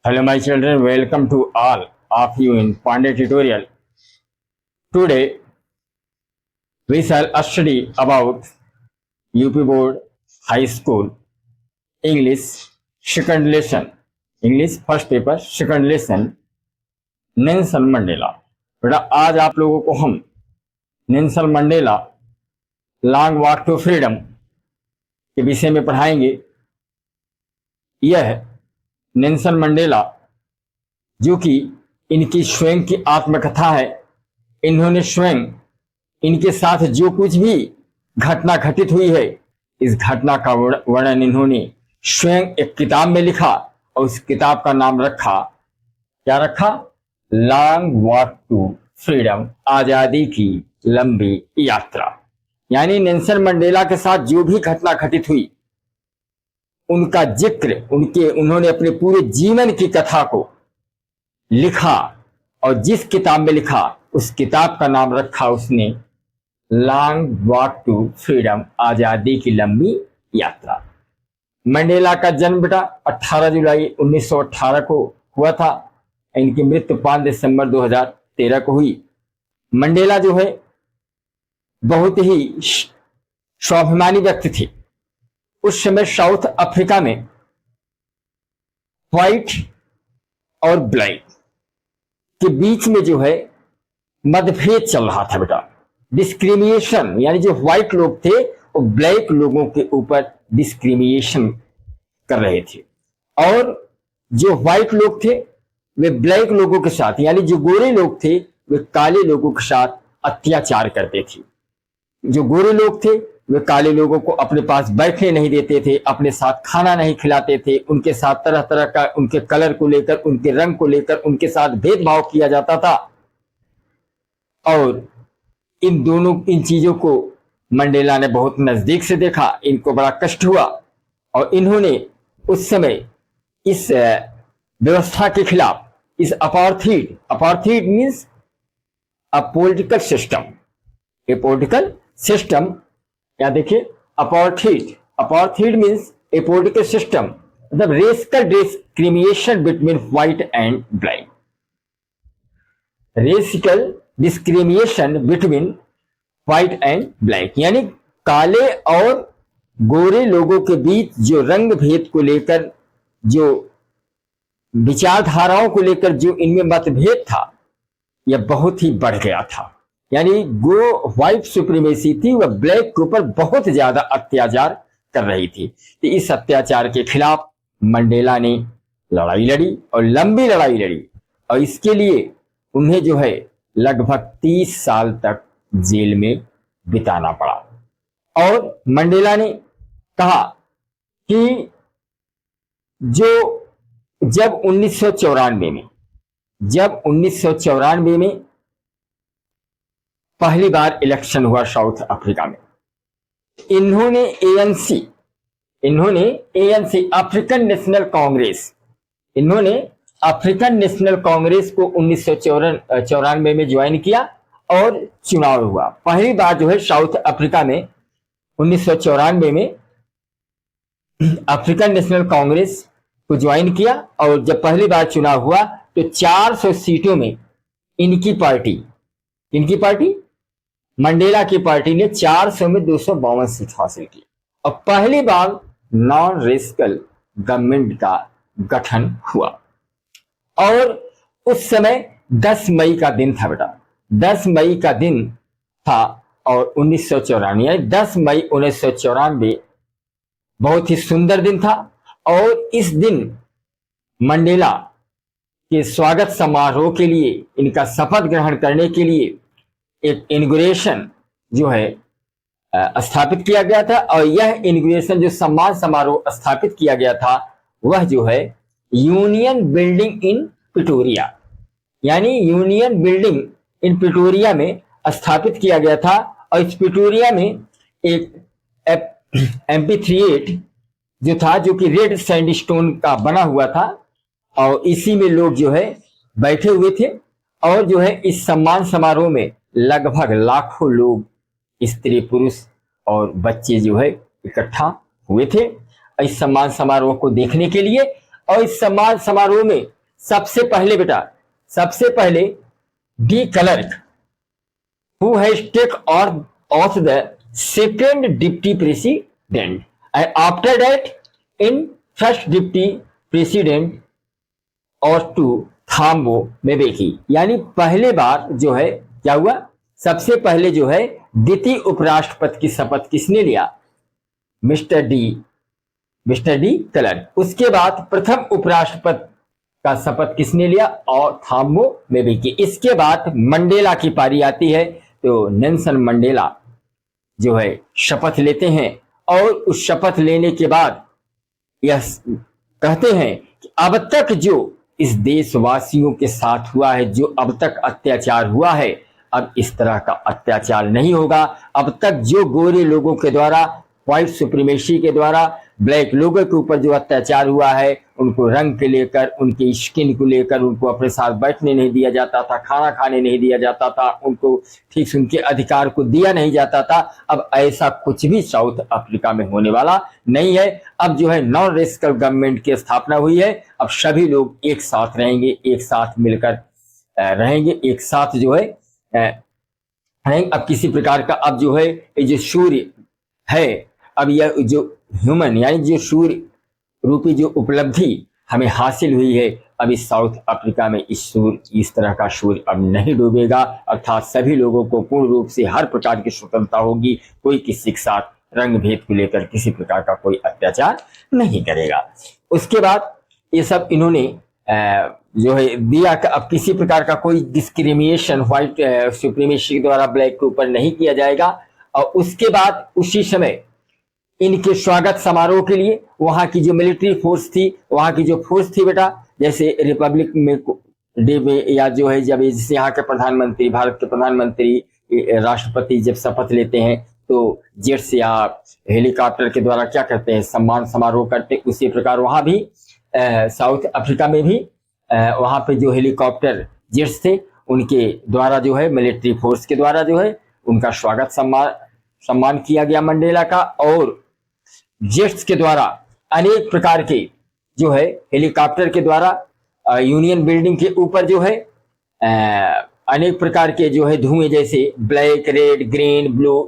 Hello my children, welcome to all of you in Pandey tutorial. Today we shall study about UP Board High School English second lesson, English first paper second lesson, Nelson Mandela. बेटा आज आप लोगों को हम Nelson Mandela long walk to freedom के विषय में पढ़ाएंगे। यह नेल्सन मंडेला जो कि इनकी स्वयं की आत्मकथा है। इन्होंने स्वयं इनके साथ जो कुछ भी घटना घटित हुई है, इस घटना का वर्णन इन्होंने स्वयं एक किताब में लिखा और उस किताब का नाम रखा, क्या रखा? लॉन्ग वॉक टू फ्रीडम, आजादी की लंबी यात्रा। यानी नेल्सन मंडेला के साथ जो भी घटना घटित हुई उनका जिक्र, उन्होंने अपने पूरे जीवन की कथा को लिखा और जिस किताब में लिखा उस किताब का नाम रखा उसने लॉन्ग वॉक टू फ्रीडम, आजादी की लंबी यात्रा। मंडेला का जन्म बेटा 18 जुलाई 1918 को हुआ था। इनकी मृत्यु 5 दिसंबर 2013 को हुई। मंडेला जो है बहुत ही स्वाभिमानी व्यक्ति थे। उस समय साउथ अफ्रीका में व्हाइट और ब्लैक के बीच में जो है मतभेद चल रहा था बेटा। डिस्क्रिमिनेशन, यानी जो व्हाइट लोग थे वो ब्लैक लोगों के ऊपर डिस्क्रिमिनेशन कर रहे थे और जो व्हाइट लोग थे वे ब्लैक लोगों के साथ, यानी जो गोरे लोग थे वे काले लोगों के साथ अत्याचार करते थे। जो गोरे लोग थे वे काले लोगों को अपने पास बैठने नहीं देते थे, अपने साथ खाना नहीं खिलाते थे, उनके साथ तरह तरह का उनके कलर को लेकर, उनके रंग को लेकर उनके साथ भेदभाव किया जाता था। और इन चीजों को मंडेला ने बहुत नजदीक से देखा, इनको बड़ा कष्ट हुआ और इन्होंने उस समय इस व्यवस्था के खिलाफ, इस apartheid means a political system, a political system, या देखिए apartheid means a political system, मतलब racial discrimination between white and black. Racial discrimination between white and black, यानी काले और गोरे लोगों के बीच जो रंग भेद को लेकर, जो विचारधाराओं को लेकर जो इनमें मतभेद था, यह बहुत ही बढ़ गया था। यानी व्हाइट सुप्रीमेसी थी, वह ब्लैक के ऊपर बहुत ज्यादा अत्याचार कर रही थी। तो इस अत्याचार के खिलाफ मंडेला ने लड़ाई लड़ी और लंबी लड़ाई लड़ी और इसके लिए उन्हें जो है लगभग 30 साल तक जेल में बिताना पड़ा। और मंडेला ने कहा कि जब 1994 में पहली बार इलेक्शन हुआ साउथ अफ्रीका में, इन्होंने अफ्रीकन नेशनल कांग्रेस को 1994 में ज्वाइन किया और चुनाव हुआ। पहली बार जो है साउथ अफ्रीका में 1994 में अफ्रीकन नेशनल कांग्रेस को ज्वाइन किया और जब पहली बार चुनाव हुआ तो 400 सीटों में इनकी पार्टी मंडेला की पार्टी ने 400 में 252 सीट हासिल की और पहली बार नॉन रेसिकल गवर्नमेंट का गठन हुआ। और उस समय 10 मई का दिन था बेटा, 10 मई का दिन था और 1994, 10 मई 1994 बहुत ही सुंदर दिन था। और इस दिन मंडेला के स्वागत समारोह के लिए, इनका शपथ ग्रहण करने के लिए एक इनॉग्रेशन जो है स्थापित किया गया था। और यह इनॉग्रेशन जो सम्मान समारोह स्थापित किया गया था वह जो है यूनियन बिल्डिंग इन प्रिटोरिया, यानी यूनियन बिल्डिंग इन प्रिटोरिया में स्थापित किया गया था। और इस प्रिटोरिया में एक एम्फीथिएटर जो था, जो कि रेड सैंडस्टोन का बना हुआ था और इसी में लोग जो है बैठे हुए थे। और जो है इस सम्मान समारोह में लगभग लाखों लोग, स्त्री पुरुष और बच्चे जो है इकट्ठा हुए थे इस सम्मान समारोह को देखने के लिए। और इस सम्मान समारोह में सबसे पहले de Klerk who has take of the second deputy president and after that in first deputy president और टू थाम्बो मेबेकी, यानी पहले बार जो है क्या हुआ, सबसे पहले जो है द्वितीय उपराष्ट्रपति की शपथ किसने लिया, मिस्टर डी क्लर्क। उसके बाद प्रथम उपराष्ट्रपति का शपथ किसने लिया, और थाम्बो मेबेकी। इसके बाद मंडेला की पारी आती है, तो नेल्सन मंडेला जो है शपथ लेते हैं और उस शपथ लेने के बाद यह कहते हैं कि अब तक जो इस देशवासियों के साथ हुआ है, जो अब तक अत्याचार हुआ है, अब इस तरह का अत्याचार नहीं होगा। अब तक जो गोरे लोगों के द्वारा, व्हाइट सुप्रीमेसी के द्वारा ब्लैक लोगों के ऊपर जो अत्याचार हुआ है, उनको रंग के लेकर, उनके स्किन को लेकर, उनको अपने साथ बैठने नहीं दिया जाता था, खाना खाने नहीं दिया जाता था, उनको ठीक से उनके अधिकार को दिया नहीं जाता था। अब ऐसा कुछ भी साउथ अफ्रीका में होने वाला नहीं है। अब जो है नॉन रेसिकल गवर्नमेंट की स्थापना हुई है। अब सभी लोग एक साथ रहेंगे, एक साथ मिलकर रहेंगे, एक साथ जो है रहेंगे। अब किसी प्रकार का अब जो है ये जो सूर्य है, अब यह जो ह्यूमन यानी जो सूर्य रूपी जो उपलब्धि हमें हासिल हुई है, अब इस साउथ अफ्रीका में इस तरह का सूर्य अब नहीं डूबेगा। अर्थात सभी लोगों को पूर्ण रूप से हर प्रकार की स्वतंत्रता होगी। कोई किसी के साथ रंग भेद को लेकर किसी प्रकार का कोई अत्याचार नहीं करेगा। उसके बाद ये सब इन्होंने जो है दिया कि अब किसी प्रकार का कोई डिस्क्रिमिनेशन व्हाइट सुप्रीमेसी के द्वारा ब्लैक के ऊपर नहीं किया जाएगा। और उसके बाद उसी समय इनके स्वागत समारोह के लिए वहां की जो मिलिट्री फोर्स थी, वहां की जो फोर्स थी बेटा, जैसे रिपब्लिक में डे में या जो है जब जैसे यहाँ के प्रधानमंत्री, भारत के प्रधानमंत्री, राष्ट्रपति जब शपथ लेते हैं तो जेट्स या हेलीकॉप्टर के द्वारा क्या करते हैं, सम्मान समारोह करते। उसी प्रकार वहां भी साउथ अफ्रीका में भी वहां पे जो हेलीकॉप्टर जेट्स थे उनके द्वारा जो है मिलिट्री फोर्स के द्वारा जो है उनका स्वागत सम्मान किया गया मंडेला का। और जेट्स के द्वारा अनेक प्रकार के जो है हेलीकॉप्टर के द्वारा यूनियन बिल्डिंग के ऊपर जो है अनेक प्रकार के जो है धुएं, जैसे ब्लैक, रेड, ग्रीन, ब्लू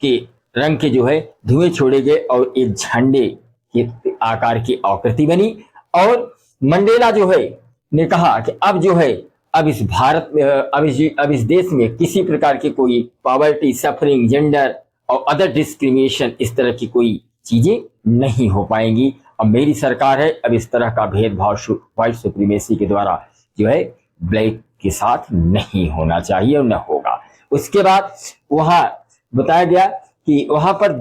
के रंग के जो है धुएं छोड़े गए और एक झंडे के आकार की आकृति बनी। और मंडेला जो है ने कहा कि अब जो है अब इस भारत में अब इस देश में किसी प्रकार की कोई पॉवर्टी, सफरिंग, जेंडर और अदर डिस्क्रिमिनेशन इस तरह की कोई चीजें नहीं हो पाएंगी। अब मेरी सरकार है, अब इस तरह का भेदभाव व्हाइट सुप्रीमेसी के द्वारा जो है ब्लैक के साथ नहीं होना चाहिए और न होगा। उसके बाद वहां बताया गया कि वहां पर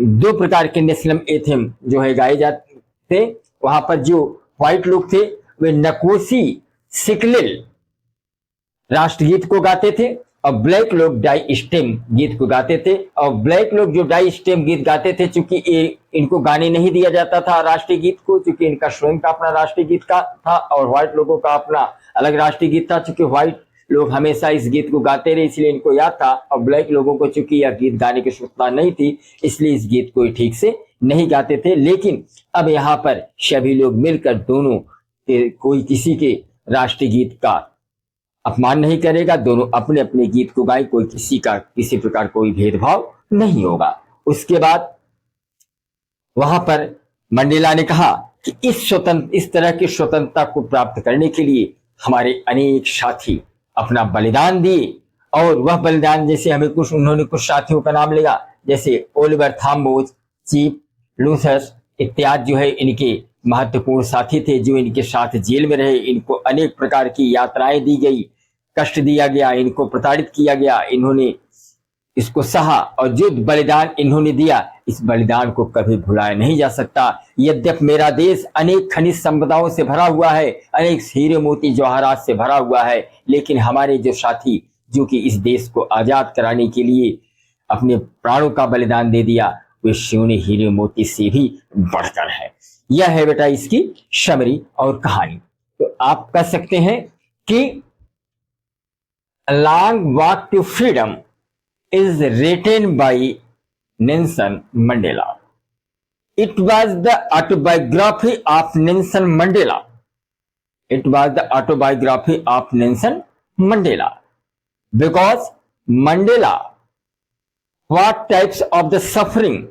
दो प्रकार के नेशनल एथम जो है गाए जाते थे। वहां पर जो व्हाइट लोग थे वे नकोसी सिकलिल राष्ट्रगीत को गाते थे और ब्लैक लोग डाई स्टेम गीत को गाते थे। और ब्लैक लोग जो डाई स्टेम गीत गाते थे, चूंकि इनको गाने नहीं दिया जाता था राष्ट्रीय गीत को, चूंकि इनका स्वयं का अपना राष्ट्रीय गीत का था और व्हाइट लोगों का अपना अलग राष्ट्रीय गीत था। चूंकि व्हाइट लोग हमेशा इस गीत को गाते रहे इसलिए इनको याद था, और ब्लैक लोगों को चूंकि यह गीत गाने की सूचना नहीं थी इसलिए इस गीत को ठीक से नहीं गाते थे। लेकिन अब यहाँ पर सभी लोग मिलकर दोनों कोई किसी के राष्ट्रीय गीत का अपमान नहीं करेगा, दोनों अपने अपने गीत को गाए, कोई किसी का किसी प्रकार कोई भेदभाव नहीं होगा। उसके बाद वहां पर मंडेला ने कहा कि इस तरह की स्वतंत्रता को प्राप्त करने के लिए हमारे अनेक साथी अपना बलिदान दिए। और वह बलिदान जैसे उन्होंने कुछ साथियों का नाम लिया, जैसे ओलिवर थाम्बो, चीफ लूथर्स इत्यादि जो है इनके महत्वपूर्ण साथी थे जो इनके साथ जेल में रहे। इनको अनेक प्रकार की यातनाएं दी गई, कष्ट दिया गया, इनको प्रताड़ित किया गया, इन्होंने इसको सहा और जो बलिदान इन्होंने दिया इस बलिदान को कभी भुलाया नहीं जा सकता। यद्यपि मेरा देश अनेक खनिज संपदाओं से भरा हुआ है, अनेक हीरे मोती जवाहरात से भरा हुआ है, लेकिन हमारे जो साथी जो कि इस देश को आजाद कराने के लिए अपने प्राणों का बलिदान दे दिया, वे सोने हीरे मोती से भी बढ़कर है। यह है बेटा इसकी समरी और कहानी। तो आप कह सकते हैं कि long walk to freedom is written by Nelson Mandela. It was the autobiography of Nelson Mandela. It was the autobiography of Nelson Mandela, because Mandela, what types of the suffering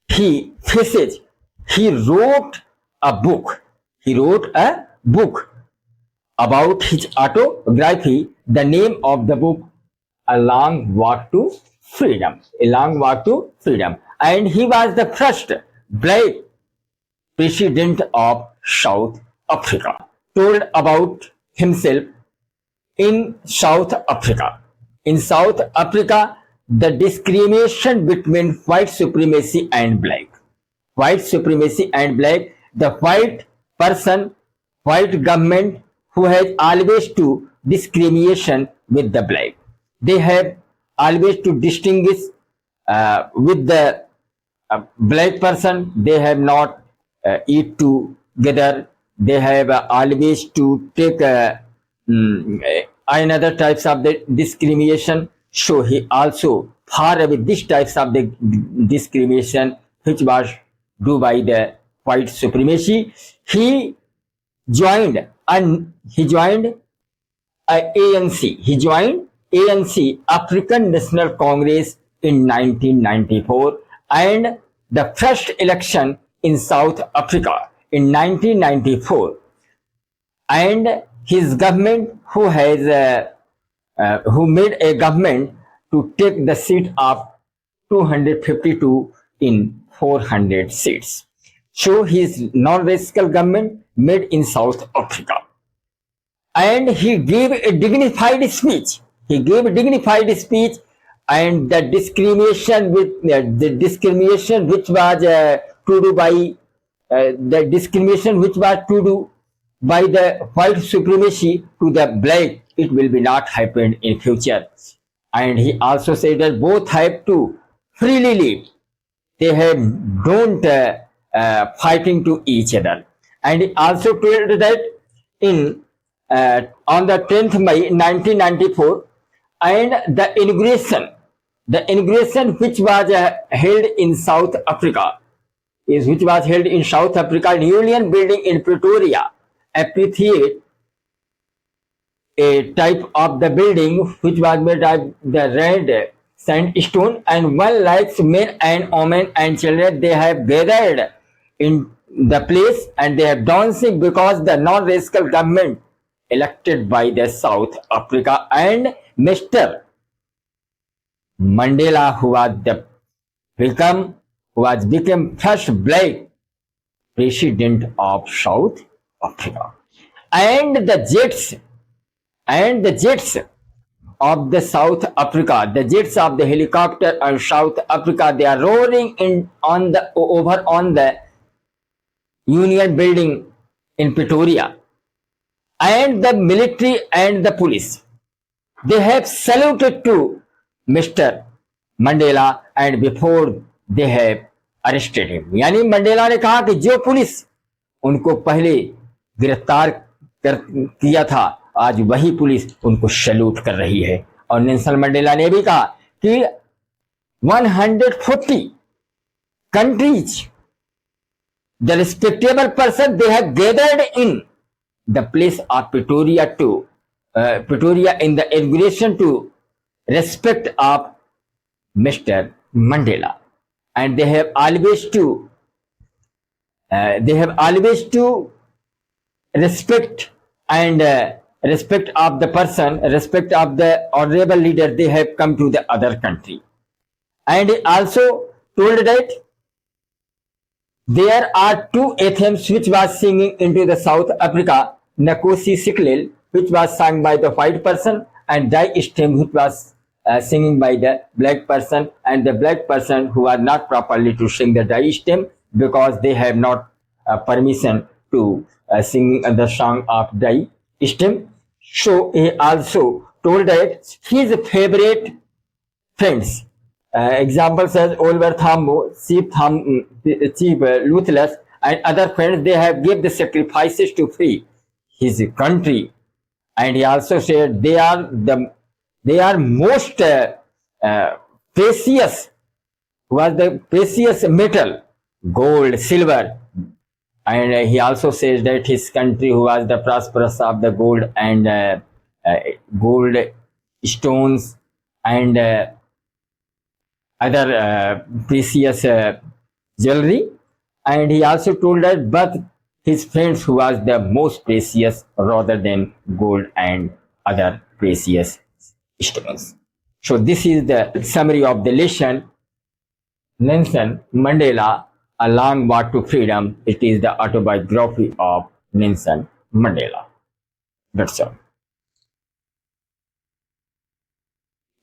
he faces, he wrote a book. He wrote a book about his autobiography. The name of the book, A Long Walk to Freedom. A Long Walk to Freedom. And he was the first black president of South Africa. Told about himself in South Africa. In South Africa, the discrimination between white supremacy and black. White supremacy and black, the white person, white government who has always to discrimination with the black. They have always to distinguish with the black person. They have not eat together. They have always to take another types of the discrimination. So he also far away these types of the discrimination which was done by the white supremacy. He joined ANC. He joined ANC, African National Congress, in 1994, and the first election in South Africa in 1994, and his government who made a government to take the seat of 252 in 400 seats. So his non-racial government made in South Africa, and he gave a dignified speech. He gave a dignified speech, and the discrimination with the discrimination which was to do by the discrimination which was to do by the white supremacy to the black, it will be not happen in future. And he also said that both have to freely live. They have don't fighting to each other. And he also told that in on the 10th May 1994, and the inauguration which was held in South Africa, which was held in South Africa in Union Building in Pretoria, appreciate a type of the building which was made of the red sandstone, and 1 lakh men and women and children, they have gathered in the place, and they have dancing because the non-racial government elected by the South Africa, and Mr. Mandela, who became first black president of South Africa. And the jets of the South Africa, the jets of the helicopter of South Africa, they are roaring over on the Union Building in Pretoria. And the military and the police, they have saluted to Mr. Mandela, and before they have arrested him. यानी Mandela ने कहा कि जो police उनको पहले गिरफ्तार किया था, आज वही पुलिस उनको सैल्यूट कर रही है. और नेल्सन मंडेला ने भी कहा कि 140 countries, the respectable person, they have gathered in the place of Pretoria in the inauguration to respect of Mr. Mandela, and they have always to respect and respect of the person, respect of the honorable leader. They have come to the other country, and also told that there are 2 anthems which was singing into the South Africa, Nkosi Sikelel, which was sung by the white person, and Die Stem, which was singing by the black person, and the black person who are not properly to sing the Die Stem because they have not permission to sing the song of Die Stem. So he also told that his favorite friends, example says Oliver Tambo, Chief Luthless, and other friends, they have given the sacrifices to free his country. And he also said they are most precious, was the precious metal gold, silver, and he also says that his country was the prosperous of the gold and gold stones and other precious jewelry. And he also told us, but his friends who was the most precious rather than gold and other precious stones. So this is the summary of the lesson. Nelson Mandela, A Long Walk to Freedom. It is the autobiography of Nelson Mandela. That's all.